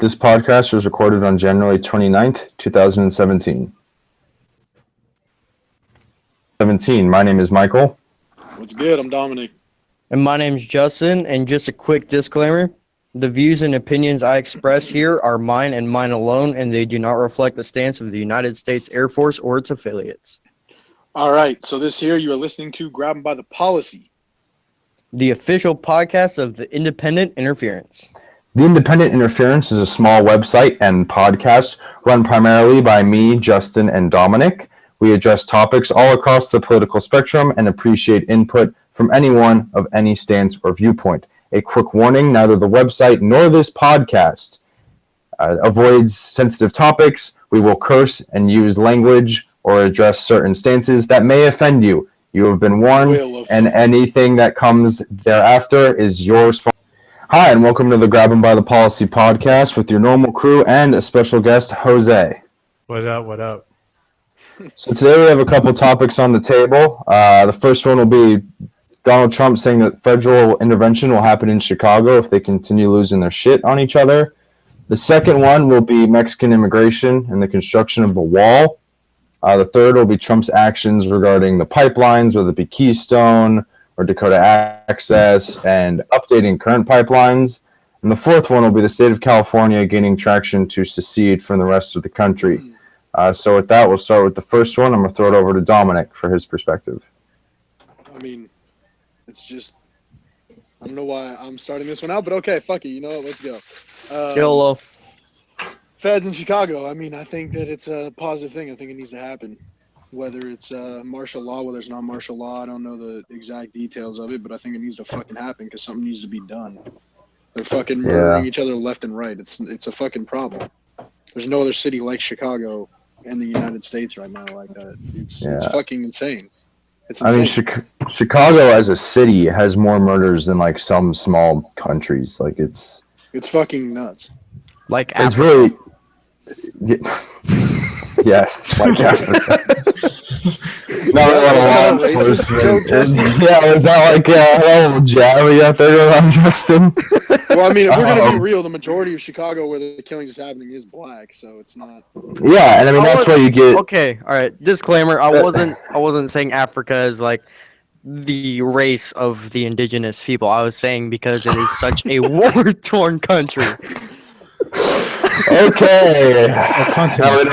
This podcast was recorded on January 29th, 2017. My name is Michael. What's good? I'm Dominic. And my name's Justin, and just a quick disclaimer. The views and opinions I express here are mine and mine alone, and they do not reflect the stance of the United States Air Force or its affiliates. All right, so this here you are listening to Grab 'em by the Policy. The official podcast of the Independent Interference. The Independent Interference is a small website and podcast run primarily by me, Justin, and Dominic. We address topics all across the political spectrum and appreciate input from anyone of any stance or viewpoint. A quick warning, neither the website nor this podcast avoids sensitive topics. We will curse and use language or address certain stances that may offend you. You have been warned, and anything that comes thereafter is yours. Hi, and welcome to the Grab 'em by the Policy podcast with your normal crew and a special guest, Jose. What up? So today we have a couple topics on the table. The first one will be Donald Trump saying that federal intervention will happen in Chicago if they continue losing their shit on each other. The second one will be Mexican immigration and the construction of the wall. The third will be Trump's actions regarding the pipelines, whether it be Keystone or Dakota Access, and updating current pipelines. And the fourth one will be the state of California gaining traction to secede from the rest of the country. So with that, we'll start with the first one. I'm going to throw it over to Dominic for his perspective. I mean, it's just, I don't know why I'm starting this one out, but okay, fuck it, you know what, let's go. YOLO. Feds in Chicago, I mean, I think that it's a positive thing. I think it needs to happen. Whether it's martial law, whether it's not martial law, I don't know the exact details of it, but I think it needs to fucking happen because something needs to be done. They're fucking murdering each other left and right. It's a fucking problem. There's no other city like Chicago in the United States right now like that. It's fucking insane. It's insane. I mean, Chicago as a city has more murders than like some small countries. Like it's fucking nuts. Like it's Africa. really yes, like Africa. Not a lot of law enforcement. Yeah, was that like a little jab you out there on Justin? Well, I mean, if we're gonna be real, the majority of Chicago where the killings is happening is black, so it's not. Yeah, and I mean that's why you get. Okay, all right. Disclaimer: I wasn't saying Africa is like the race of the indigenous people. I was saying because it is such a war-torn country. Okay. Now we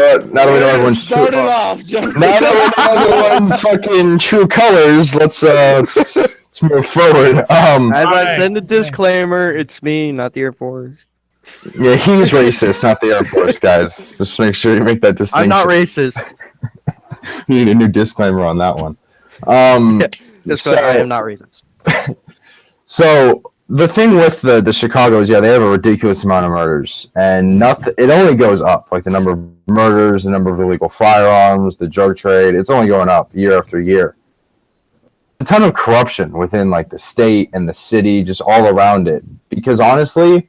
know everyone's true. Now that we know everyone's fucking true colors, let's move forward. As I said in the disclaimer, it's me, not the Air Force. Yeah, he's racist, not the Air Force, guys. Just make sure you make that distinction. I'm not racist. You need a new disclaimer on that one. Disclaimer, I am not racist. So the thing with the Chicago is, they have a ridiculous amount of murders, and it only goes up. Like the number of murders, the number of illegal firearms, the drug trade, it's only going up year after year. A ton of corruption within like the state and the city, just all around it. Because honestly,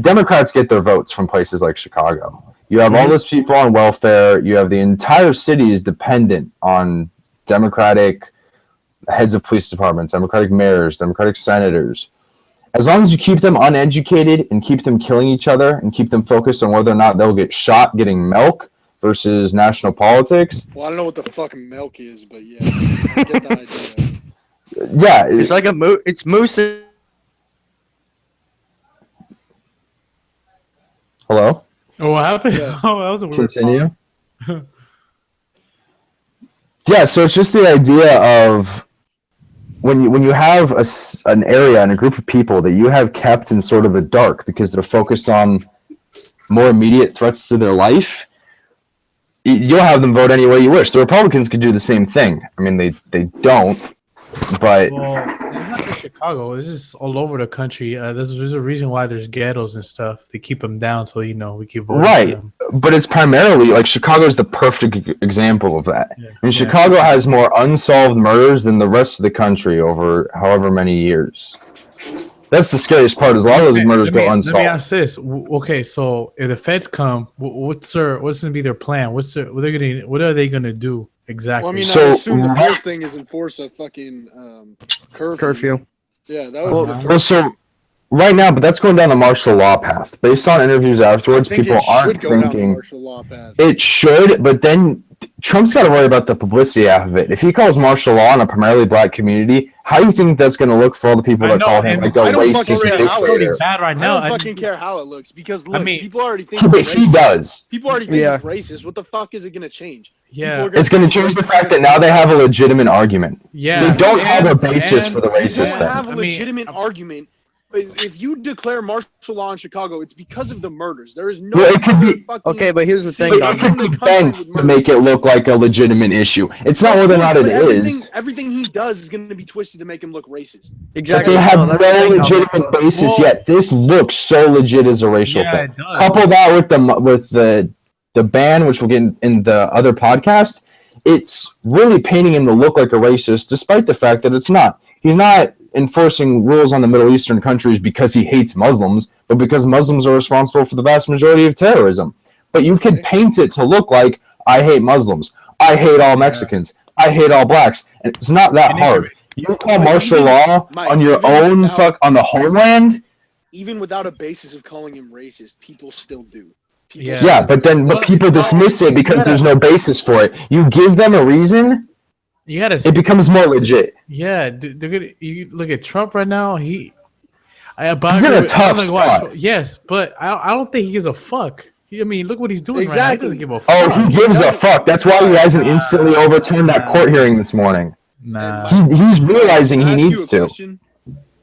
Democrats get their votes from places like Chicago. You have all those people on welfare. You have the entire city is dependent on Democratic heads of police departments, Democratic mayors, Democratic senators. As long as you keep them uneducated and keep them killing each other and keep them focused on whether or not they'll get shot getting milk versus national politics. Well, I don't know what the fucking milk is, but yeah, I get the idea. Yeah. It's like it's moose. Hello? Oh, what happened? Yeah. Oh, that was a weird Continue. pause. Yeah, so it's just the idea of when you have an area and a group of people that you have kept in sort of the dark because they're focused on more immediate threats to their life, you'll have them vote any way you wish. The Republicans could do the same thing. I mean, they don't, but Well, it's not just Chicago. This is all over the country. There's a reason why there's ghettos and stuff. They keep them down so we keep voting right. for them. But it's primarily like Chicago is the perfect example of that. Yeah. I mean, Chicago has more unsolved murders than the rest of the country over however many years. That's the scariest part. Is a lot of those murders go unsolved. Let me ask this. Okay, so if the feds come, what's gonna be their plan? What are they gonna do exactly? Well, I mean, So- I assume the first thing is enforce a fucking curfew. Curfew. Yeah, that would be the Well, first. so Right now, but that's going down the martial law path. Based on interviews afterwards, I think people it aren't should go down the thinking martial law path. it should, but then Trump's got to worry about the publicity half of it. If he calls martial law in a primarily black community, how do you think that's going to look for all the people I that know, call him and like a I don't fucking racist care how it already dictator? bad right I now. don't fucking care how it looks because look, mean- people already think But it's he racist. does. People already think Yeah. it's racist. What the fuck is it gonna change? Yeah, It's going to change the fact that now they have a legitimate argument. yeah. They don't have a basis for the You racist don't thing. have a I mean, legitimate argument. If you declare martial law in Chicago, it's because of the murders. There is no. Well, it could other be- fucking Okay, but here's the thing, city But it Dom. in could the be country bent with to murders. make it look like a legitimate issue. It's not whether or not it is. Everything he does is going to be twisted to make him look racist. But Exactly. they have that's the no thing, Dom. legitimate basis Well- yet. This looks so legit as a racial Yeah, thing. it does. Couple that with the ban, which we'll get in the other podcast. It's really painting him to look like a racist, despite the fact that it's not. He's not enforcing rules on the Middle Eastern countries because he hates Muslims, but because Muslims are responsible for the vast majority of terrorism. But you could paint it to look like I hate Muslims, I hate all Mexicans, I hate all blacks, and it's not that And hard. You call Mike, martial even- law Mike, on your even own without- on the homeland. Even without a basis of calling him racist, people still do. People Yeah. still Yeah, do. but people dismiss it because there's no basis for it. You give them a reason, You gotta. it becomes more legit. Yeah, they're gonna. You look at Trump right now. But He's I in agree a with- tough I'm like, spot. yes, but I don't think he gives a fuck. I mean, look what he's doing right now. He Exactly. doesn't give a Oh, fuck. he gives a fuck. That's why he hasn't instantly overturned that court hearing this morning. Nah. He's realizing Can I he ask you needs a to. question?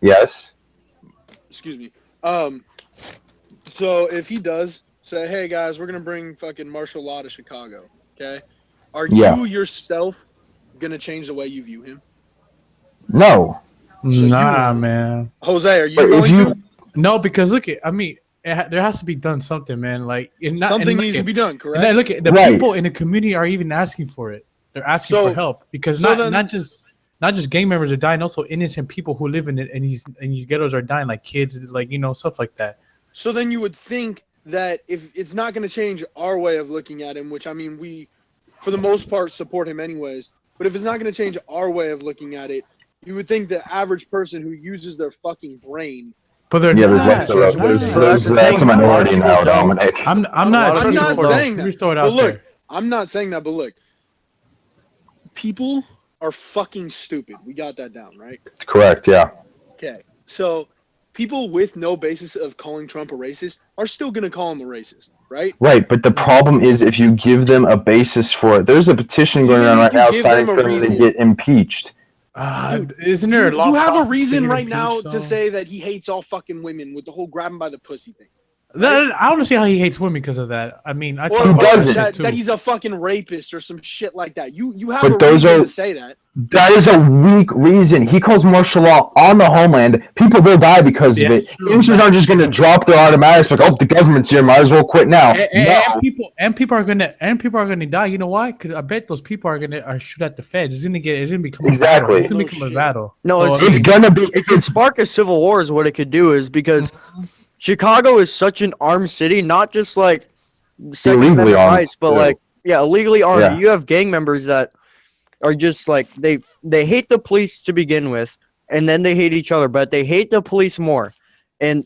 Yes. Excuse me. So if he does say, "Hey guys, we're gonna bring fucking martial law to Chicago," okay? Are Yeah. you yourself gonna change the way you view him? No. So Nah, you- man. Jose, are you But going if you to? No, because look at. I mean, there has to be done something, man. Like, Something needs to be done, correct? And look at the Right. people in the community are even asking for it. They're asking So- for help because so then- not just gang members are dying, also innocent people who live in it and these ghettos are dying, like kids, like stuff like that. So then you would think that if it's not going to change our way of looking at him, which I mean, we, for the most part, support him anyways. But if it's not going to change our way of looking at it, you would think the average person who uses their fucking brain. But they're Yeah, there's not. less of They're that. not. That's a minority now, Dominic. I'm I'm not. not saying Let me that. throw it But out look, there. I'm not saying that, but look, people are fucking stupid. We got that down, right? Correct, yeah. Okay. So people with no basis of calling Trump a racist are still going to call him a racist, right? Right, but the problem is if you give them a basis for it, there's a petition going Even on if right you now give signing them a for them to reason. get impeached. Dude, Isn't there a law? You have a process reason to right impeach now to someone? say that he hates all fucking women with the whole grab him by the pussy thing. I don't see how he hates women because of that. I mean, I Or, talk Who about doesn't? that shit that too. he's a fucking rapist or some shit like that. You have But a those reason are- to say that. That is a weak reason. He calls martial law on the homeland. People will die because Yeah, of it. true. Gangsters aren't just going to drop their automatics like, oh, the government's here, might as well quit now. No. And people are gonna die. You know why? Because I bet those people are gonna shoot at the feds. It's gonna become Exactly. A battle. It's gonna No become a shit. battle. No, So, it's- I mean, It's going to be, It could spark a civil war is what it could do is because Chicago is such an armed city, not just like Second Illegally Amendment armed, rights, but too. like illegally armed. Yeah. You have gang members that are just like they hate the police to begin with, and then they hate each other, but they hate the police more. And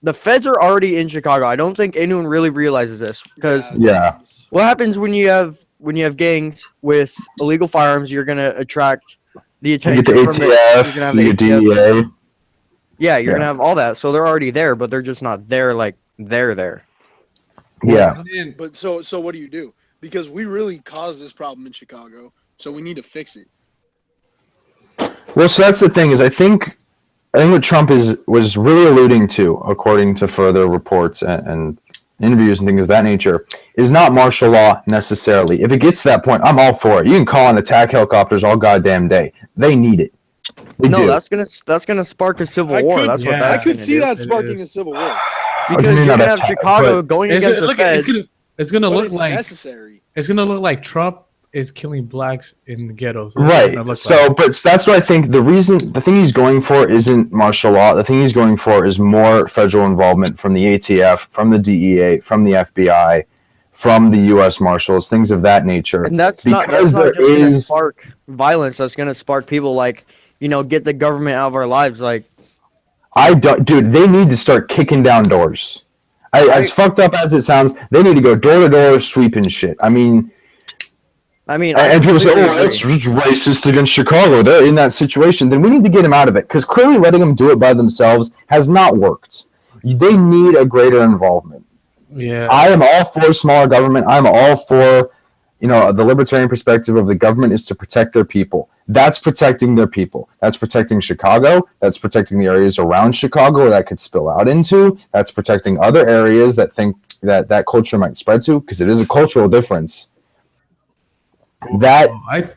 the feds are already in Chicago. I don't think anyone really realizes this because Yeah. what happens when you have gangs with illegal firearms? You're gonna attract the You attention get the from ATF, you're gonna have you the get ATF. DEA. Yeah, you're Yeah. gonna have all that. So they're already there, but they're just not there like they're there. Yeah. But so what do you do? Because we really caused this problem in Chicago, so we need to fix it. Well, so that's the thing is I think what Trump was really alluding to, according to further reports and interviews and things of that nature, is not martial law necessarily. If it gets to that point, I'm all for it. You can call on attack helicopters all goddamn day. They need it. They No, do. that's gonna spark a civil I war. could- That's what yeah. I that's could gonna see do. that It sparking is. a civil war. What do you Because mean you're not gonna have attack? Chicago But going it's, against the look, feds. it's gonna But look it's like necessary. it's gonna look like Trump is killing blacks in the ghettos. That's what Right. it's gonna look So, like. but that's what I think the thing he's going for isn't martial law. The thing he's going for is more federal involvement from the ATF, from the DEA, from the FBI, from the U.S. Marshals, things of that nature. And that's Because not there just gonna is- spark violence. That's gonna spark people like get the government out of our lives. Like I don't, dude. They need to start kicking down doors. As fucked up as it sounds, they need to go door to door sweeping shit. I mean, and people say, "Oh, that's racist against Chicago." They're in that situation. Then we need to get them out of it because clearly letting them do it by themselves has not worked. They need a greater involvement. Yeah, I am all for smaller government. I'm all for, the libertarian perspective of the government is to protect their people. That's protecting their people. That's protecting Chicago. That's protecting the areas around Chicago that could spill out into. That's protecting other areas that think that culture might spread to, because it is a cultural difference. That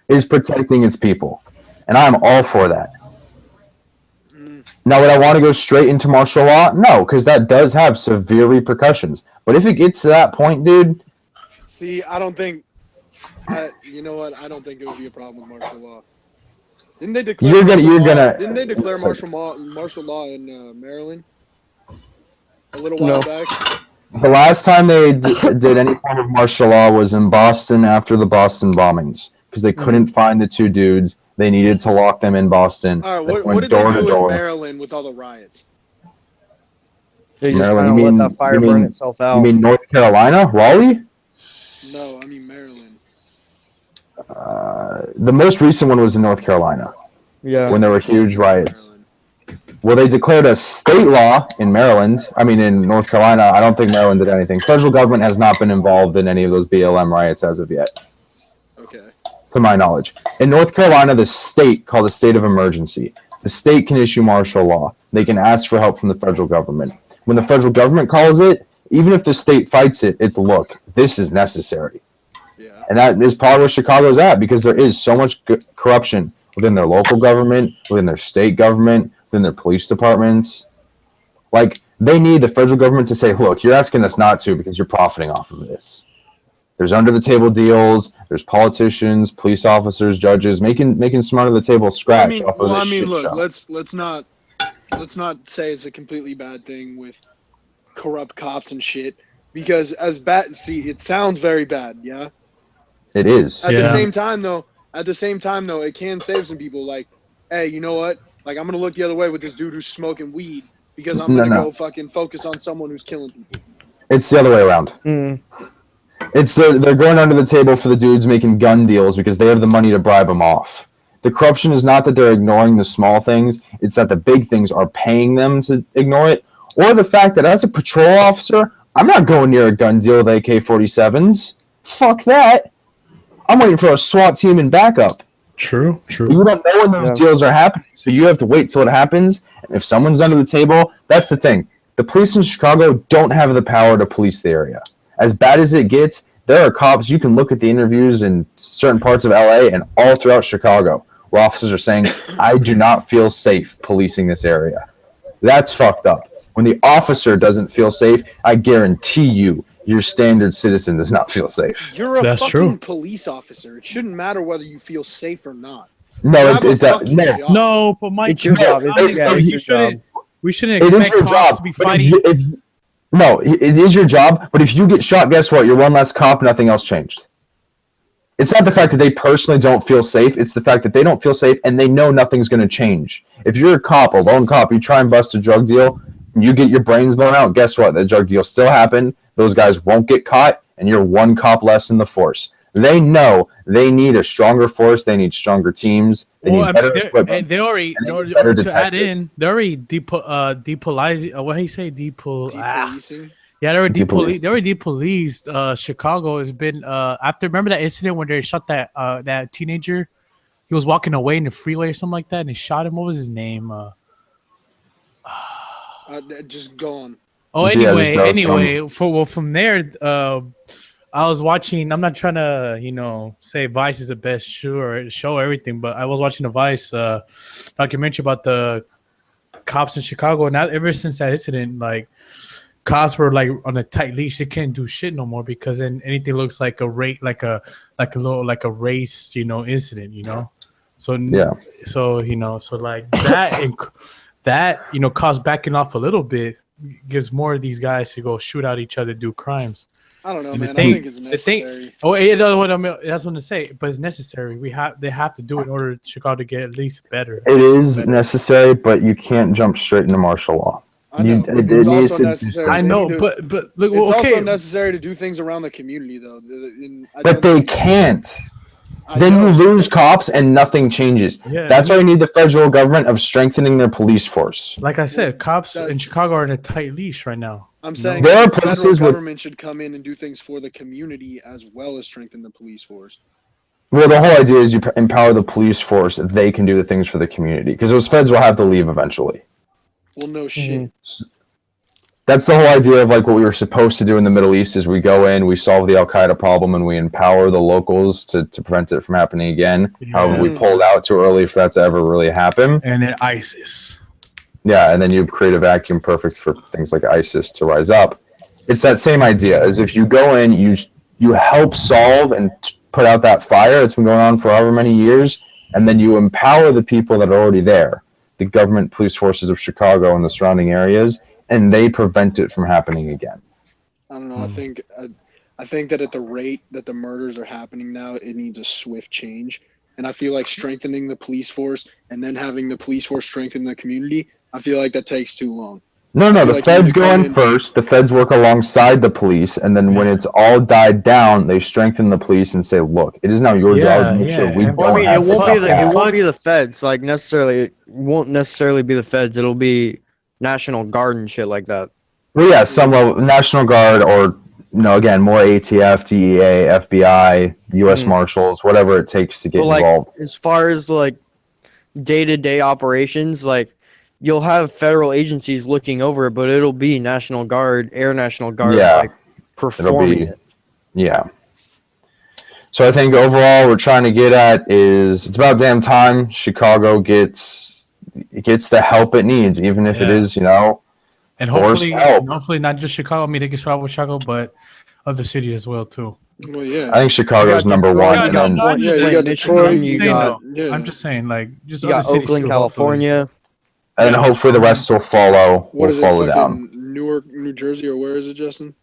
is protecting its people. And I'm all for that. Now, would I want to go straight into martial law? No, because that does have severe repercussions. But if it gets to that point, dude. See, I don't think. You know what? I don't think it would be a problem with martial law. Didn't they declare? Didn't they declare martial law in Maryland a little while back? The last time they did any form of martial law was in Boston after the Boston bombings, because they couldn't find the two dudes. They needed to lock them in Boston. All right, what did they do in Maryland with all the riots? They just kind of let that fire burn itself out. You mean North Carolina? Raleigh? No, I mean Maryland. The most recent one was in North Carolina. Yeah. When there were huge riots. Well, they declared a state law in Maryland. I mean, in North Carolina. I don't think Maryland did anything. Federal government has not been involved in any of those BLM riots as of yet. Okay. To my knowledge. In North Carolina, the state called a state of emergency. The state can issue martial law. They can ask for help from the federal government. When the federal government calls it, even if the state fights it, it's, look, this is necessary. Yeah. And that is part of where Chicago's at, because there is so much corruption within their local government, within their state government, within their police departments. Like, they need the federal government to say, look, you're asking us not to because you're profiting off of this. There's under-the-table deals. There's politicians, police officers, judges making some under-the-table scratch off of this shit look, show. let's not say it's a completely bad thing with corrupt cops and shit, because as bad. See, it sounds very bad, yeah. It is. At the same time, though, it can save some people. Like, hey, you know what? Like, I'm gonna look the other way with this dude who's smoking weed because I'm gonna go fucking focus on someone who's killing people. It's the other way around. It's they're going under the table for the dudes making gun deals because they have the money to bribe them off. The corruption is not that they're ignoring the small things; it's that the big things are paying them to ignore it, or the fact that as a patrol officer, I'm not going near a gun deal with AK-47s. Fuck that. I'm waiting for a SWAT team and backup. True. You don't know when those deals are happening, so you have to wait till it happens. And if someone's under the table, that's the thing. The police in Chicago don't have the power to police the area. As bad as it gets, there are cops. You can look at the interviews in certain parts of LA and all throughout Chicago where officers are saying, I do not feel safe policing this area. That's fucked up. When the officer doesn't feel safe, I guarantee you, your standard citizen does not feel safe. You're a fucking police officer. It shouldn't matter whether you feel safe or not. No, it does. No, but Mike, it's your job. It's your job. We shouldn't expect cops to be fighting. No, it is your job, but if you get shot, guess what? You're one less cop, nothing else changed. It's not the fact that they personally don't feel safe. It's the fact that they don't feel safe and they know nothing's going to change. If you're a cop, a lone cop, you try and bust a drug deal, and you get your brains blown out, guess what? The drug deal still happened. Those guys won't get caught, and you're one cop less in the force. They know they need a stronger force. They need stronger teams. They need better equipment. And they already to add in. They already depolizing. What do you say? Depolicing. Yeah, they already depoliced. Chicago has been after. Remember that incident when they shot that teenager? He was walking away in the freeway or something like that, and they shot him. What was his name? Just gone. Oh, anyway, from there, I was watching. I'm not trying to, say Vice is the best show or everything, but I was watching a Vice documentary about the cops in Chicago. And ever since that incident, like cops were like on a tight leash. They can't do shit no more because then anything looks like a race, like a race, incident, So yeah, so like that cops backing off a little bit. Gives more of these guys to go shoot out each other, do crimes. I don't know, And the man. thing- I think it's the thing- necessary. Oh, that's what I'm going to say. But it's necessary. They have to do it in order for Chicago to get at least better. It is necessary, but you can't jump straight into martial law. I know, but it it's needs also to- necessary. I They know, need to- but look, it's okay. also necessary to do things around the community, though. But they can't. I Then know, you lose but- cops and nothing changes. Yeah, That's why you need the federal government of strengthening their police force. like I said, cops that- in Chicago are in a tight leash right now. I'm saying There are the federal places with- government should come in and do things for the community as well as strengthen the police force. Well, the whole idea is you empower the police force. They can do the things for the community because those feds will have to leave eventually. Well, no shit. That's the whole idea of like what we were supposed to do in the Middle East is we go in, we solve the Al Qaeda problem, and we empower the locals to prevent it from happening again. However, we pulled out too early for that to ever really happen. And then ISIS. Yeah, and then you create a vacuum perfect for things like ISIS to rise up. It's that same idea as if you go in, you help solve and put out that fire that's been going on for however many years, and then you empower the people that are already there, the government police forces of Chicago and the surrounding areas, and they prevent it from happening again. I don't know. I think that at the rate that the murders are happening now, it needs a swift change. And I feel like strengthening the police force and then having the police force strengthen the community, I feel like that takes too long. No, I feel the like feds you need to go come in in- first. The feds work alongside the police, and then when it's all died down, they strengthen the police and say, "Look, it is now your job to make sure we and- don't Well, I mean, have it won't to be fuck the it that." won't be the feds like necessarily. It won't necessarily be the feds. It'll be National Guard and shit like that. Well, yeah, some level, National Guard or again, more ATF, DEA, FBI, U.S. Marshals, whatever it takes to get But like involved. as far as like day-to-day operations, like you'll have federal agencies looking over it, but it'll be National Guard, Air National Guard, Yeah. like performing be- it. Yeah. So I think overall, what we're trying to get at is it's about damn time Chicago gets the help it needs, even if it Yeah. is, And forced help. hopefully not just Chicago. I mean, they can start with Chicago, but other cities as well too. Well, yeah. I think Chicago's You got number Detroit, one. you And got then, Flint, Yeah, you Flint, got Michigan, Detroit, you you got Yeah. I'm just saying, like, just you other got cities Oakland, too, hopefully. California. and then hopefully the rest will follow. What is it? follow down. Fucking Newark, New Jersey, or where is it, Justin?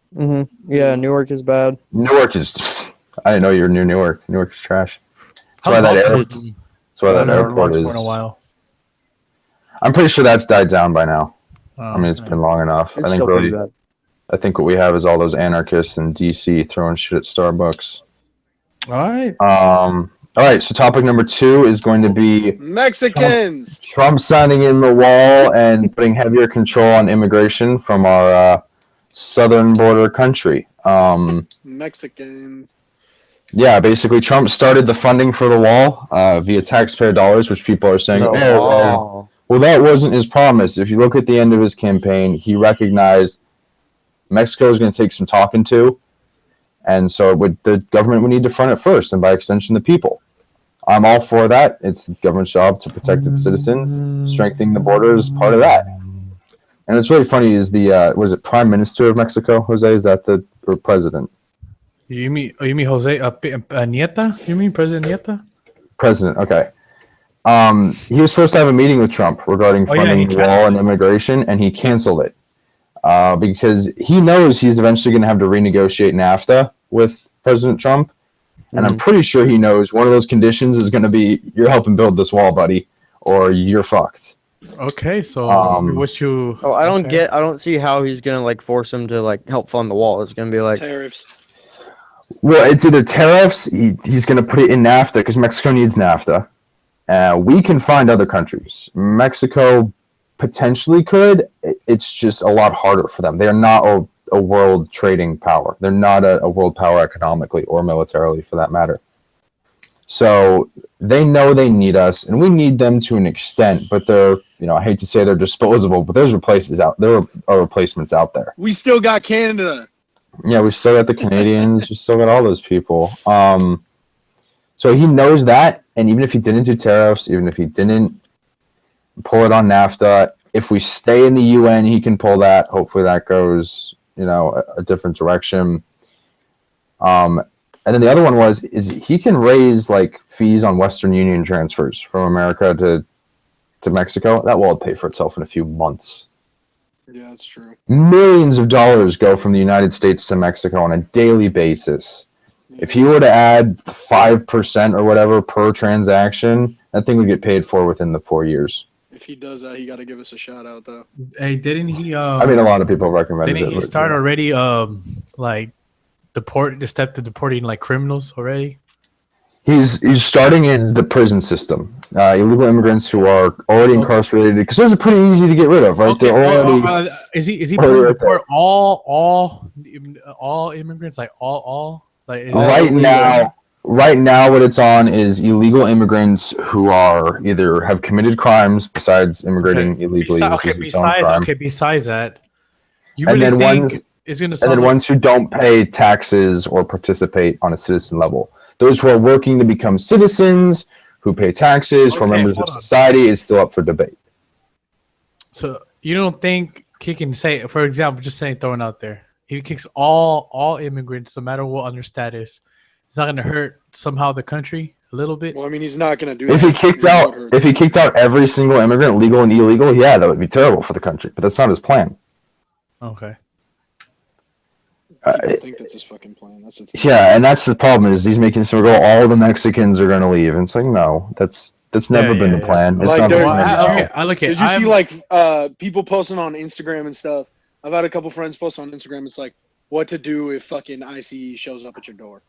Yeah, Newark is bad. Newark is. I didn't know you were near Newark. Newark is trash. That's why How's that Baltimore air, It's That's why that I haven't airport watched is. for in a while. I'm pretty sure that's died down by now. Oh, I mean, it's been long enough. it's I think still pretty really, bad. I think what we have is all those anarchists in DC throwing shit at Starbucks. all right. All right. So topic number 2 is going to be Mexicans. Trump signing in the wall and putting heavier control on immigration from our southern border country. Mexicans. Yeah, basically, Trump started the funding for the wall via taxpayer dollars, which people are saying, well, that wasn't his promise. If you look at the end of his campaign, he recognized Mexico is going to take some talking to, and so the government would need to fund it first, and by extension, the people. I'm all for that. It's the government's job to protect its citizens. Strengthening the border is part of that. And it's really funny is what is it, Prime Minister of Mexico, Jose? Is that or president? You mean Jose Nieta? You mean President Nieta? President, okay. He was supposed to have a meeting with Trump regarding funding the wall and immigration, and he canceled it because he knows he's eventually going to have to renegotiate NAFTA with President Trump. And I'm pretty sure he knows one of those conditions is going to be you're helping build this wall, buddy, or you're fucked. Okay, so we wish you. Oh, I don't see how he's gonna like force him to like help fund the wall. It's gonna be like Tariffs. Well, it's either tariffs. He's going to put it in NAFTA because Mexico needs NAFTA. We can find other countries. Mexico potentially could. It's just a lot harder for them. They are not a world trading power. They're not a world power economically or militarily, for that matter. So they know they need us, and we need them to an extent. But they're, I hate to say they're disposable, but there's replaces out. There are replacements out there. We still got Canada. Yeah, we still got the Canadians. We still got all those people. So he knows that, and even if he didn't do tariffs, even if he didn't pull it on NAFTA, if we stay in the UN, he can pull that. Hopefully that goes, a different direction. And then the other one is he can raise like fees on Western Union transfers from America to Mexico. That will pay for itself in a few months. Yeah, that's true. Millions of dollars go from the United States to Mexico on a daily basis. If he were to add 5% or whatever per transaction, that thing would get paid for within the 4 years. If he does that, he got to give us a shout out though. Hey, didn't he? I mean, a lot of people recommended Didn't it. he start already? Like the step to deporting like criminals already. He's starting in the prison system. Illegal immigrants who are already incarcerated, because those are pretty easy to get rid of, right? Okay, They're already. Is he planning to deport all immigrants, like all like is Right now, what it's on is illegal immigrants who are either have committed crimes besides immigrating illegally. Besides that, you and really then think it's going to? And then ones who don't pay taxes or participate on a citizen level. Those who are working to become citizens, who pay taxes, who are members of society, is still up for debate. So you don't think he can say, for example, just saying, throwing out there, he kicks all immigrants, no matter what on their status, it's not going to hurt somehow the country a little bit? Well, I mean, he's not going to do if that. If he kicked out every single immigrant, legal and illegal, yeah, that would be terrible for the country. But that's not his plan. Okay. I think that's his fucking plan. That's the thing. Yeah, and that's the problem is he's making some go. All the Mexicans are going to leave, and it's like no, that's never been the plan. It's like, not I look at. Did you see like people posting on Instagram and stuff? I've had a couple friends post on Instagram. It's like what to do if fucking ICE shows up at your door.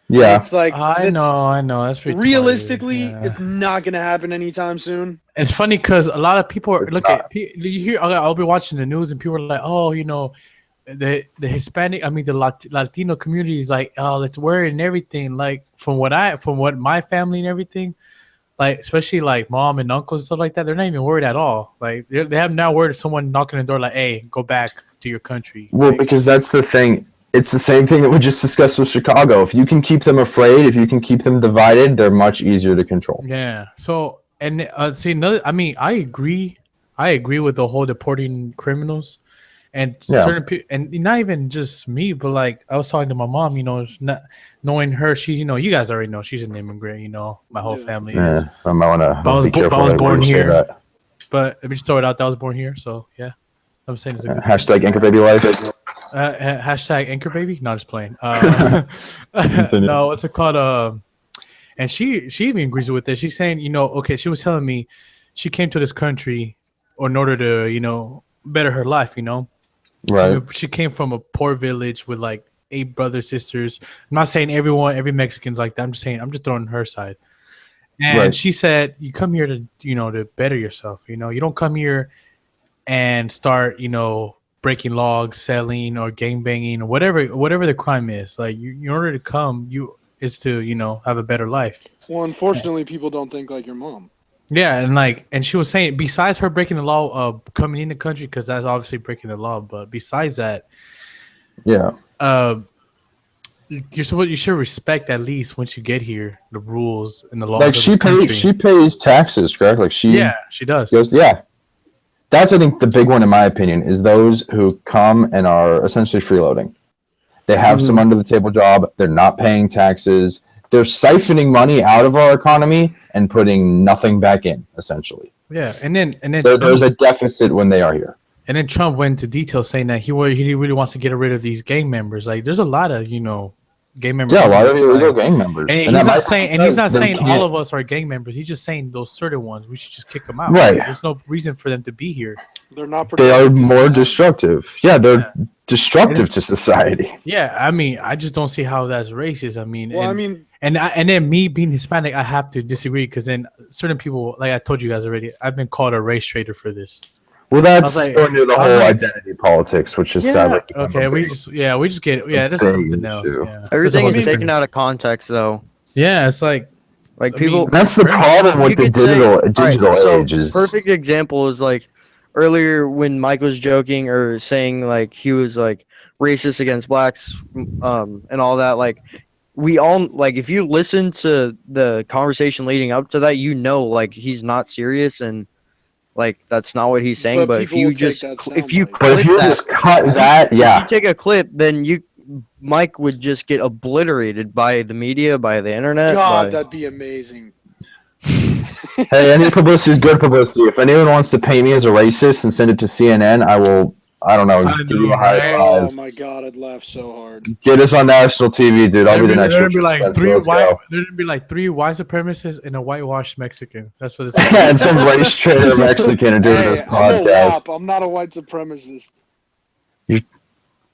Yeah, it's like I know. That's retarded. Realistically, it's not going to happen anytime soon. It's funny because a lot of people are you hear. I'll be watching the news and people are like, oh, you know. The Hispanic, I mean the Latino community is like, oh, let's wear it and everything. Like from what my family and everything, like especially like mom and uncles and stuff like that, they're not even worried at all. Like they have now worried someone knocking on the door like, hey, go back to your country. Well, because that's the thing. It's the same thing that we just discussed with Chicago. If you can keep them afraid, if you can keep them divided, they're much easier to control. Yeah. So and see another. I mean, I agree with the whole deporting criminals. And certain people, and not even just me, but like I was talking to my mom, you know, not knowing her, she's, you know, you guys already know she's an immigrant, you know, my whole family is. I might want to. I was born here, but let me just throw it out. That I was born here, so yeah, I'm saying it's a good hashtag anchor baby life. Hashtag anchor baby. No, just playing. No, what's it called? And she even agrees with this. She's saying, you know, okay, she was telling me she came to this country in order to, you know, better her life, you know. Right. I mean, she came from a poor village with like 8 brothers, sisters. I'm not saying every Mexican's like that. I'm just throwing her side. And she said, you come here to, you know, to better yourself. You know, you don't come here and start, you know, breaking logs, selling or gang banging or whatever the crime is. Like in order to come, is to, you know, have a better life. Well, unfortunately, people don't think like your mom. Yeah, and she was saying, besides her breaking the law of coming in the country, because that's obviously breaking the law, but besides that, you should respect at least once you get here the rules and the laws. Like she pays taxes, correct? Like she does. That's I think the big one in my opinion is those who come and are essentially freeloading. They have some under the table job. They're not paying taxes. They're siphoning money out of our economy and putting nothing back in, essentially. Yeah, and then there's a deficit when they are here. And then Trump went into detail saying that he really wants to get rid of these gang members. Like, there's a lot of, you know, gang members. Yeah, a lot of illegal gang members. And he's not saying all of us are gang members. He's just saying those certain ones. We should just kick them out. Right. There's no reason for them to be here. They're not. They are more destructive. Yeah, they're destructive to society. Yeah, I mean, I just don't see how that's racist. I mean, and then me being Hispanic, I have to disagree because then certain people, like I told you guys already, I've been called a race traitor for this. Well, that's going to the whole identity politics, which is sadly. Okay, we just get that's something else. Yeah. Everything is taken out of context, though. Yeah, it's like people. That's the problem with the digital age. Is perfect example is like earlier when Mike was joking or saying like he was like racist against blacks, and all that. Like we all like if you listen to the conversation leading up to that, you know, like he's not serious and. Like that's not what he's saying, but if you just cut that, if you take a clip, then Mike would just get obliterated by the media, by the internet. God, that'd be amazing. Hey, any publicity is good publicity. If anyone wants to paint me as a racist and send it to CNN, I will I don't know, I give you know, a high right? Oh five. my god, I'd laugh so hard. Get us on national TV, dude. I'll be the next There'd be Richard like Spencer. three Let's white. go. There'd be like 3 white supremacists and a whitewashed Mexican. That's what it's. And some race traitor Mexican are doing Hey, this I'm a podcast. WAP. I'm not a white supremacist. You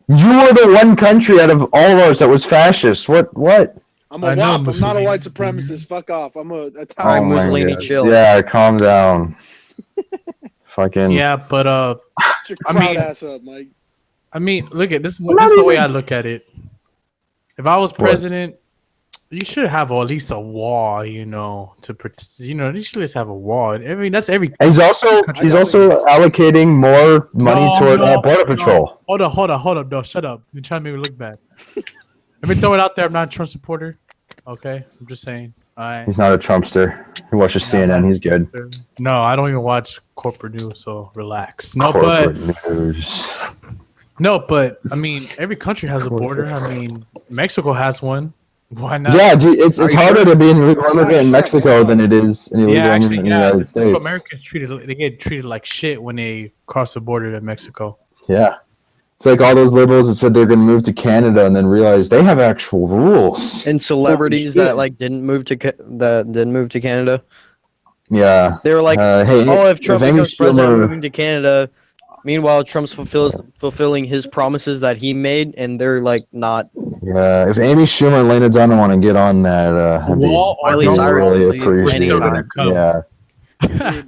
were the one country out of all of us that was fascist. What? I'm I a know, WAP. I'm not a Mussolini. white supremacist. Fuck off. I'm a Alright, Italian. Oh my Mussolini, God. chill. Yeah, calm down. Fucking. Yeah, but Shut your I crowd mean- ass up, Mike. look at this. not This is the way even- I look at it. If I was president, you should have at least a wall, you should just have a wall. I mean, that's every. And he's also allocating more money toward border patrol. Hold up, no, shut up. You're trying to make me look bad. Let me throw it out there. I'm not a Trump supporter. Okay, I'm just saying. All right. He's not a Trumpster. He watches CNN. He's good. No, I don't even watch corporate news, so relax. No, Corporate but news. I mean, every country has a border. I mean, Mexico has one. Why not? Yeah, dude, it's harder to be an illegal immigrant in Mexico than it is an illegal immigrant in the United States. Americans they get treated like shit when they cross the border to Mexico. Yeah. It's like all those liberals that said they're going to move to Canada and then realized they have actual rules. And celebrities Holy that shit. like didn't move to Canada. Yeah. They were like, hey, "Oh, if Trump Amy becomes president, I'm Schumer- moving to Canada." Meanwhile, Trump's fulfilling his promises that he made, and they're like not. Yeah, if Amy Schumer and Lena Dunham want to get on that, I'd be Wall or Miley no Cyrus wall, will really leave appreciate anytime. it. Yeah.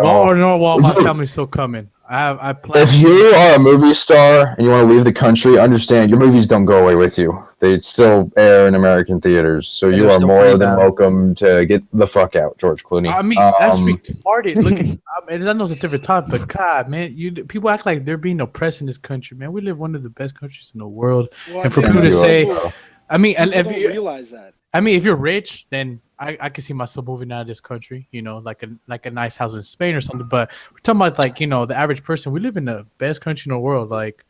Wall or no wall, my If you- family's still coming. I plan. If you are a movie star and you want to leave the country, understand your movies don't go away with you. They still air in American theaters, so And you they're are still more pretty than bad. welcome to get the fuck out, George Clooney. I mean, that's retarded. Look, I know it's a different topic, but God, man, people act like they're being oppressed in this country, man. We live one of the best countries in the world. Well, And for yeah, people to you say, are. I mean, and people if don't you, realize that. I mean, if you're rich, then I can see myself moving out of this country, like a nice house in Spain or something. But we're talking about like the average person. We live in the best country in the world. Like,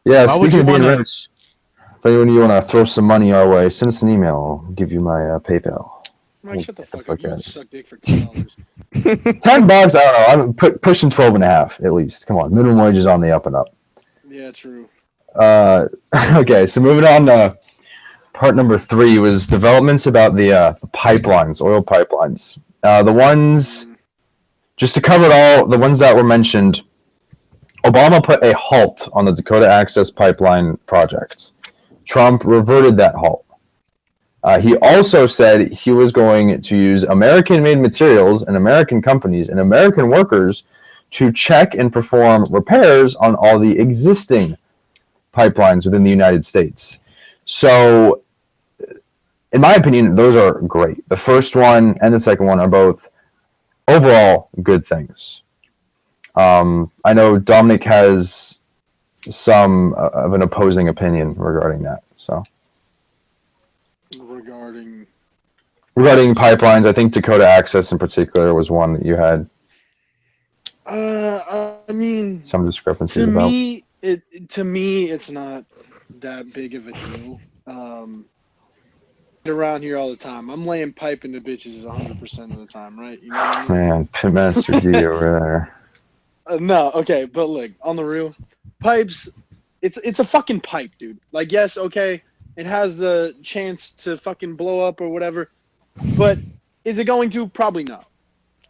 Yeah, why would speaking you of being wanna- rich, if anyone you want to throw some money our way, send us an email. I'll give you my PayPal. Mike, shut the fuck fuck up. You out. would suck dick for $10. $10, I don't know. I'm pushing 12 and a half at least. Come on, minimum wage is on the up and up. Yeah, true. Okay, so moving on to part number 3 was developments about the pipelines, oil pipelines. The ones, just to cover it all, the ones that were mentioned, Obama put a halt on the Dakota Access Pipeline project. Trump reverted that halt. He also said he was going to use American-made materials and American companies and American workers to check and perform repairs on all the existing pipelines within the United States. So, in my opinion, those are great. The first one and the second one are both overall good things. I know Dominic has some of an opposing opinion regarding that. So, regarding pipelines, I think Dakota Access in particular was one that you had I mean, some discrepancies to about. me, it's not that big of a deal. Around here all the time. I'm laying pipe into bitches 100% of the time, right? You know what I mean? Man, Pitmaster D over there. No, okay, but look, on the real, pipes, it's a fucking pipe, dude. Like, yes, okay, it has the chance to fucking blow up or whatever, but is it going to? Probably not.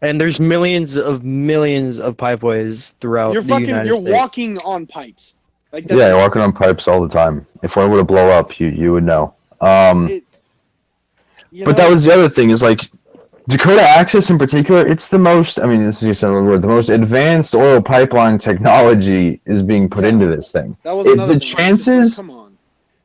And there's millions of pipeways throughout You're the United States. walking on pipes. Like Yeah, you're walking on pipes all the time. If one were to blow up, you would know. But that was the other thing is like Dakota Access in particular, it's the most, I mean, this is just another word, the most advanced oil pipeline technology is being put into this thing. That was another The thing. chances, Come on.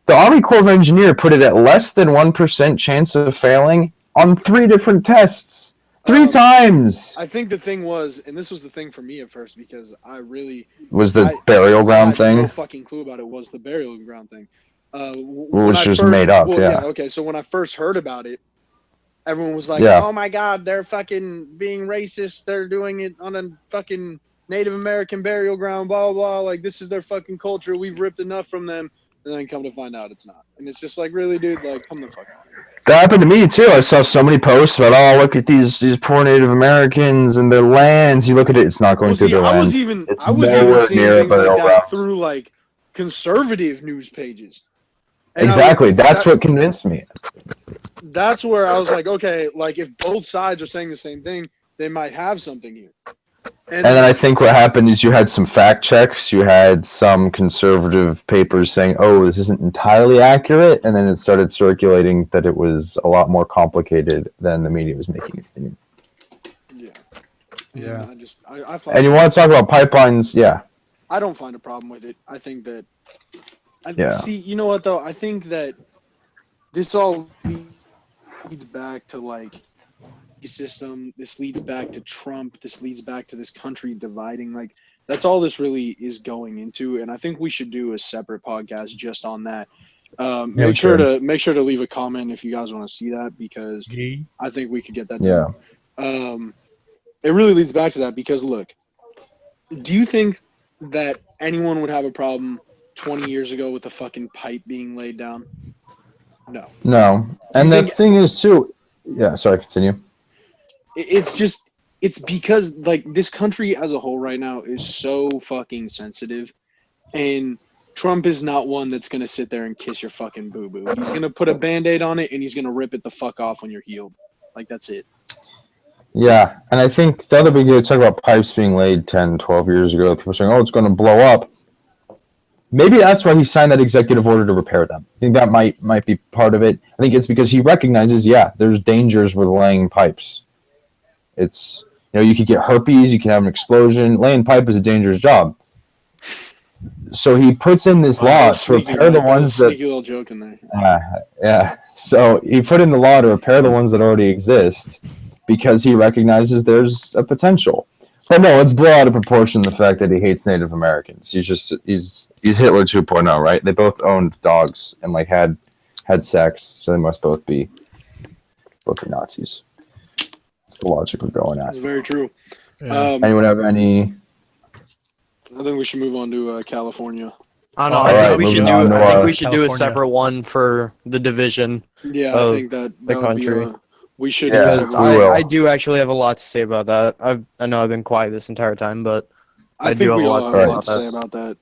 the Army Corps of Engineer put it at less than 1% chance of failing on 3 different tests. 3 times! I think the thing was, and this was the thing for me at first, because I really... Was the burial ground I had no thing? fucking clue about it, was the burial ground thing. Was just made up, yeah. Okay, so when I first heard about it, everyone was like, Yeah. oh my god, they're fucking being racist, they're doing it on a fucking Native American burial ground, blah, blah, blah, like, this is their fucking culture, we've ripped enough from them, and then come to find out it's not. And it's just like, really, dude, like, come the fuck out. That happened to me too. I saw so many posts about, oh, look at these poor Native Americans and their lands. You look at it, it's not going through their land. I was even seeing things like that through like conservative news pages. And exactly. That's what convinced me. That's where I was like, okay, like if both sides are saying the same thing, they might have something here. And then I think what happened is you had some fact checks. You had some conservative papers saying, oh, this isn't entirely accurate. And then it started circulating that it was a lot more complicated than the media was making it seem. Yeah. I and you want to talk about pipelines? Yeah. I don't find a problem with it. I think that. See, you know what, though? I think that this all leads back to, like, the system. This leads back to Trump. This leads back to this country dividing. Like, that's all this really is going into. And I think we should do a separate podcast just on that. Make sure to leave a comment if you guys want to see that, because I think we could get that done. Yeah. It really leads back to that because, look, do you think that anyone would have a problem 20 years ago with a fucking pipe being laid down? No. And the thing is, too... Yeah, sorry, continue. It's because, like, this country as a whole right now is so fucking sensitive, and Trump is not one that's going to sit there and kiss your fucking boo-boo. He's going to put a Band-Aid on it, and he's going to rip it the fuck off when you're healed. Like, that's it. Yeah, and I think the other big deal, talk about pipes being laid 10, 12 years ago, people saying, oh, it's going to blow up. Maybe that's why he signed that executive order to repair them. I think that might be part of it. I think it's because he recognizes, there's dangers with laying pipes. It's, you could get herpes, you can have an explosion. Laying pipe is a dangerous job. So he puts in this law to repair the ones that... Sneaky little joke in there. Yeah. So he put in the law to repair the ones that already exist because he recognizes there's a potential. But no, let's blow out of proportion the fact that he hates Native Americans. He's Hitler 2.0, right? They both owned dogs and like had sex, so they must both be Nazis. That's the logic we're going at. That's very true. Yeah. Anyone have any? I think we should move on to California. I don't know. I think we should do a separate one for the division. Yeah, I think that the country. We should. I do actually have a lot to say about that. I know I've been quiet this entire time, but I do have a lot to say about that.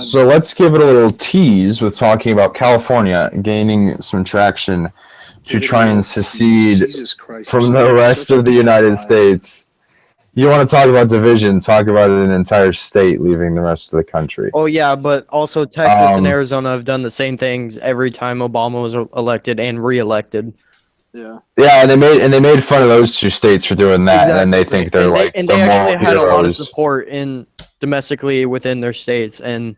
So let's give it a little tease with talking about California gaining some traction to try and secede from the rest of the United States. You want to talk about division, talk about an entire state leaving the rest of the country. Oh, yeah, but also Texas and Arizona have done the same things every time Obama was elected and reelected. Yeah, and they made fun of those two states for doing that, exactly. And they think they're they actually had a lot of support domestically within their states, and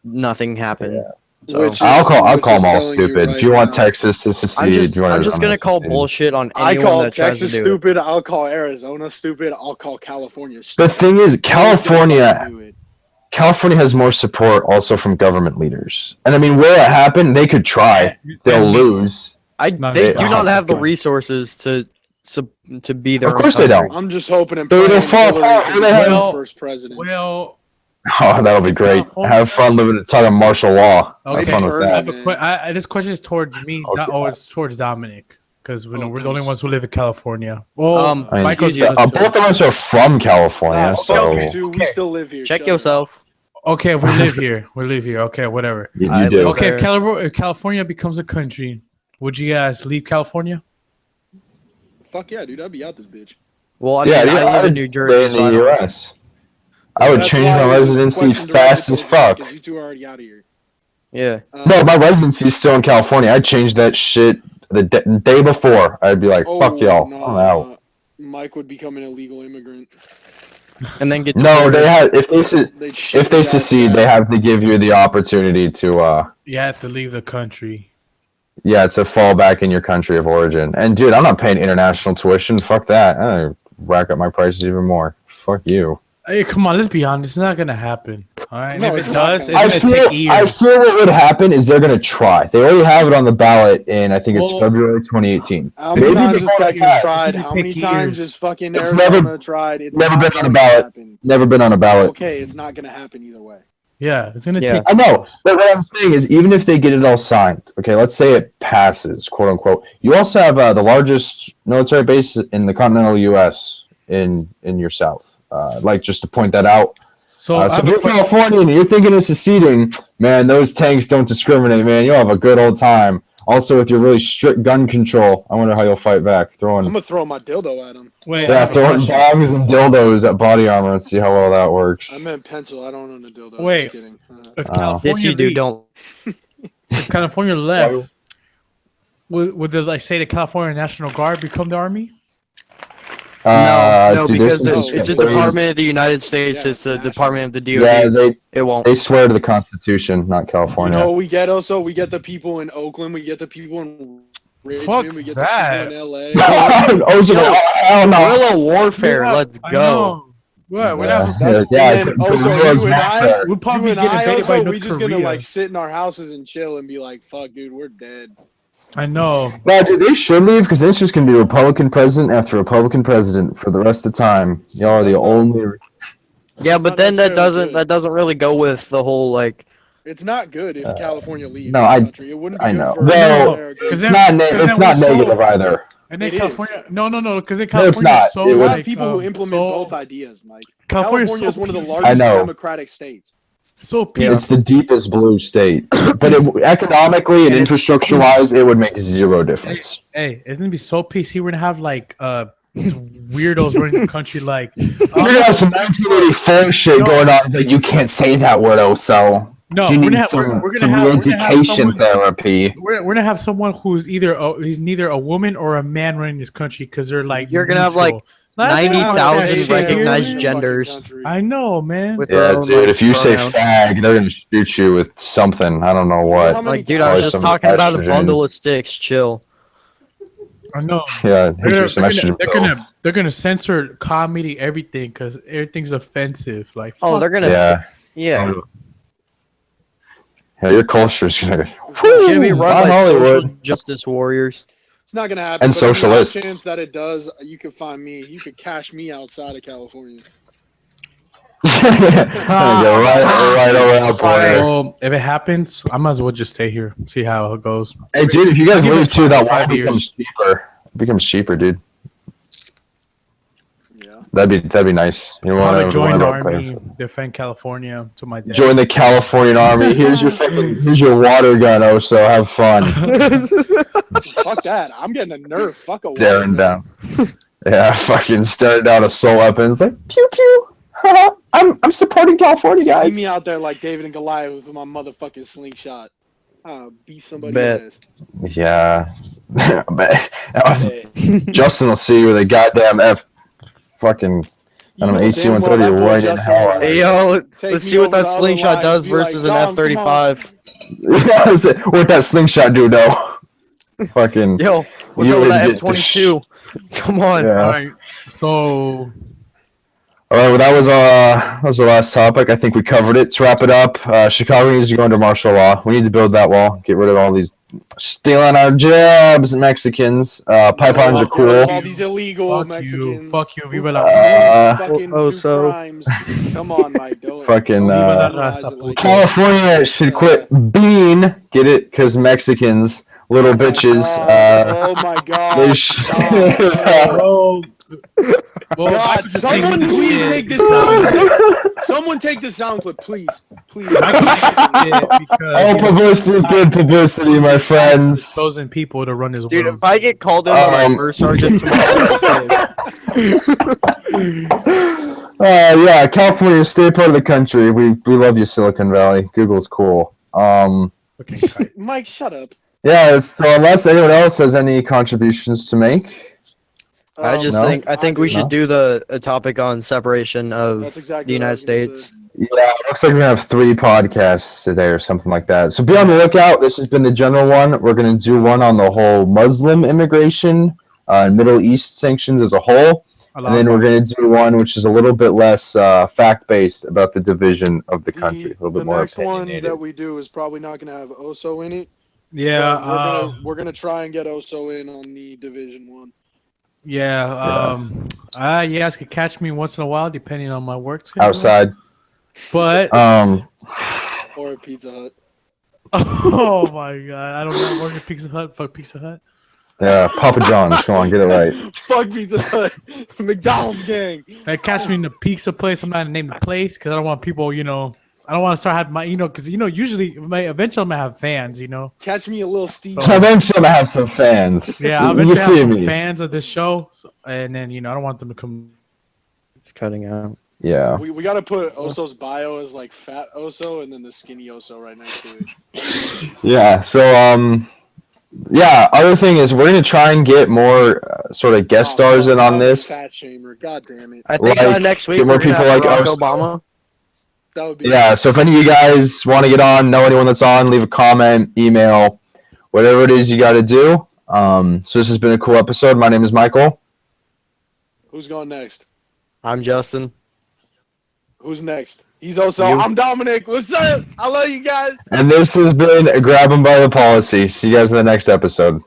nothing happened. Yeah. So I'll call them all stupid. If you want Texas to secede, I'm just gonna call bullshit on anyone that tries to do it. I call Texas stupid. I'll call Arizona stupid. I'll call California stupid. The thing is, California has more support also from government leaders, and I mean, where it happened, they could try. They'll lose. They do not have the resources to be their own. Of course they don't. I'm just hoping and praying Hillary first president. Well, that'll be great. Have fun talking martial law. Okay. Have fun with that. This question is towards me, it's towards Dominic, because we're the only ones who live in California. Well, both of us are from California, so we still live here. Check yourself. Okay, we live here. Okay, whatever. You do. Okay, if California becomes a country, would you guys leave California? Fuck yeah, dude! I'd be out this bitch. Well, I live in New Jersey, in the U.S. I would change my residency fast as fuck. Because you two are already out of here. Yeah. No, my residency is still in California. I'd change that shit the day before. I'd be like, fuck y'all, I'm out. Mike would become an illegal immigrant. And then get if they secede, they have to give you the opportunity to. You have to leave the country. Yeah, to fall back in your country of origin. And dude, I'm not paying international tuition. Fuck that. I rack up my prices even more. Fuck you. Hey, come on, let's be honest. It's not gonna happen. All right. No, if it does, it's I gonna take years. I feel what would happen is they're gonna try. They already have it on the ballot in I think it's February 2018. How many times has Texas tried? How many times has fucking Arizona tried? It's never been on a ballot. Never been on a ballot. Okay, it's not gonna happen either way. Yeah, it's gonna Yeah. take. I know, but what I'm saying is, even if they get it all signed, okay, let's say it passes, quote unquote. You also have the largest military base in the continental U.S. in your South. Like just to point that out. So, I So have if a you're question. Californian and you're thinking of seceding, man, those tanks don't discriminate, man. You'll have a good old time. Also, with your really strict gun control, I wonder how you'll fight back. I'm Throwing, gonna throw my dildo at him. Wait, I yeah, have a throwing question. bombs and dildos at body armor and see how well that works. I meant pencil. I don't own a dildo. Wait. Just kidding. If Oh. California Yes, you do. leave- Don't. If California left, would the say the California National Guard become the army? No, dude, because there's it's a some- department of the United States. Yeah, It's the national. department of the DoD. Yeah, It won't. they swear to the Constitution, not You California. know, we get the people in Oakland. We get the people in Richmond. Fuck we get that. the people in LA. oh, so Yo, hell no. Guerrilla warfare. Yeah, Let's I go. know. What? We're not. Yeah, And then also guerrillas you and I- warfare. We'll probably You and get I invaded by also, North we just Korea. gonna like sit in our houses and chill and be like, "Fuck, dude, we're dead." I know. Well, dude, they should leave because it's just going to be Republican president after Republican president for the rest of the time. Y'all are the That's not- only. Yeah, It's but not then necessarily that doesn't really go with the whole like. It's not good if California leaves no, the I- country. It wouldn't be I good know. for Well, America. Because It's then- not. because It's then not we're so- negative either. And then It is. California, no, because then No, it's California not. so It We would- have people who implement so, both ideas, Mike. California's California is so one of the peaceful. I largest know. democratic states. So Yeah. peaceful. It's the deepest blue state, but economically and And it's- infrastructure wise, it would make zero difference. Hey, it's gonna be so PC. We're gonna have like weirdos running the country. Like, You're gonna have some 1984 shit No. going on, but you can't say that word, so no, you we're need gonna some have education someone, therapy. we're gonna have someone who's he's neither a woman or a man running this country because they're like You're gonna have, neutral. like, Like, 90,000 shit, recognized dude. genders. I know, man. With their Yeah, own, dude. like, If you say pronouns. fag, they're gonna shoot you with something. I don't know How what. many Like, dude, I was Probably just some talking about a estrogen. bundle of sticks. Chill. I know. Yeah, hit They're, you some they're estrogen gonna, pills. they're gonna censor comedy everything because everything's offensive. Like, Oh, fuck they're gonna. Yeah. Yeah. Yeah, your culture's gonna. It's gonna be run Not by Hollywood. social justice warriors. It's not gonna happen. And but on the off socialists. chance that it does, you can find me. You could cash me outside of California. Go right over that border. Well, if it happens, I might as well just stay here, see how it goes. Hey, dude, if you guys Give it leave too, that 5 wine years. becomes cheaper. It becomes cheaper, dude. Yeah. That'd be nice. You I'm want gonna to join the army, defend California to my dad. Join the Californian Army. Here's your water gun. Oh, so have fun. Fuck that. I'm getting a Nerf. Fuck a Staring water gun. down. Yeah, fucking staring down assault weapons. Like pew pew. I'm supporting California, guys. See me out there like David and Goliath with my motherfucking slingshot. Beat somebody Bet. ass. Yeah. But Hey, Justin will see you with a goddamn fucking you I don't know, know AC damn well 130 that boy right in Justin hell. will, Hey yo, take let's me see what over that the other slingshot line, does be like, versus an "Dom, come F-35. What that slingshot do though? Fucking Yo, what's You up with would that get the F-22? Come on. Yeah. All right, so All right, well, that was our last topic. I think we covered it. To wrap it up, Chicago needs to go into martial law. We need to build that wall, get rid of all these stealing our jobs Mexicans. Pipelines are cool. All these illegal fuck Mexicans. you, viva la. Fucking Oh, do so- crimes. Come on, Mike. Don't Fucking, don't uh, analyze it like that. California should quit being, get it? Because Mexicans, little bitches. Oh my God. They Stop. Bro, well, God, Michael just someone thinks please shit. take this sound clip. Someone take the sound clip, please. Please. Michael thinks shit because All publicity is good publicity, my the friends. chosen people to run his Dude, world. if I get called in by my first sergeant tomorrow, Yeah, California is still part of the country. We love you, Silicon Valley. Google's cool. Fucking kite. Mike, shut up. Yeah, so unless anyone else has any contributions to make, I just No? think we should No? do a topic on separation of That's exactly the what I United was gonna say. States. yeah, it looks like we're gonna have 3 podcasts today or something like that. So be on the lookout. This has been the general one. We're gonna do one on the whole Muslim immigration and Middle East sanctions as a whole, and then we're gonna do one which is a little bit less fact-based about the division of the country, a little bit The more next one opinionated. that we do is probably not going to have Oso in it. Yeah, but we're gonna try and get Oso in on the Division One. yeah. You guys could catch me once in a while, depending on my work schedule. Outside. But Or a Pizza Hut. oh my god, I don't know. Work at Pizza Hut. Fuck Pizza Hut. yeah, Papa John's. Come on, get it right. Fuck Pizza Hut. McDonald's gang. Like, catch me in the pizza place. I'm not gonna name the place because I don't want people, I don't want to start having my, because usually, eventually I'm gonna have fans, Catch me a little Steve. So eventually I'm gonna have some fans. Yeah, I'll You eventually have feel some me? fans of this show, and then I don't want them to come. It's cutting out. Yeah. We gotta put Oso's bio as like fat Oso and then the skinny Oso right next to it. Yeah. So yeah. Other thing is we're gonna try and get more sort of guest stars in on this. Fat shamer. God damn it. I think Like, next week get more we're gonna people have like Barack us. Obama. That would be Yeah. So if any of you guys want to get on, know anyone that's on, leave a comment, email, whatever it is you got to do. So this has been a cool episode. My name is Michael. Who's going next? I'm Justin. Who's next? He's also. You. I'm Dominic. What's up? I love you guys. And this has been Grab 'em by the Policy. See you guys in the next episode.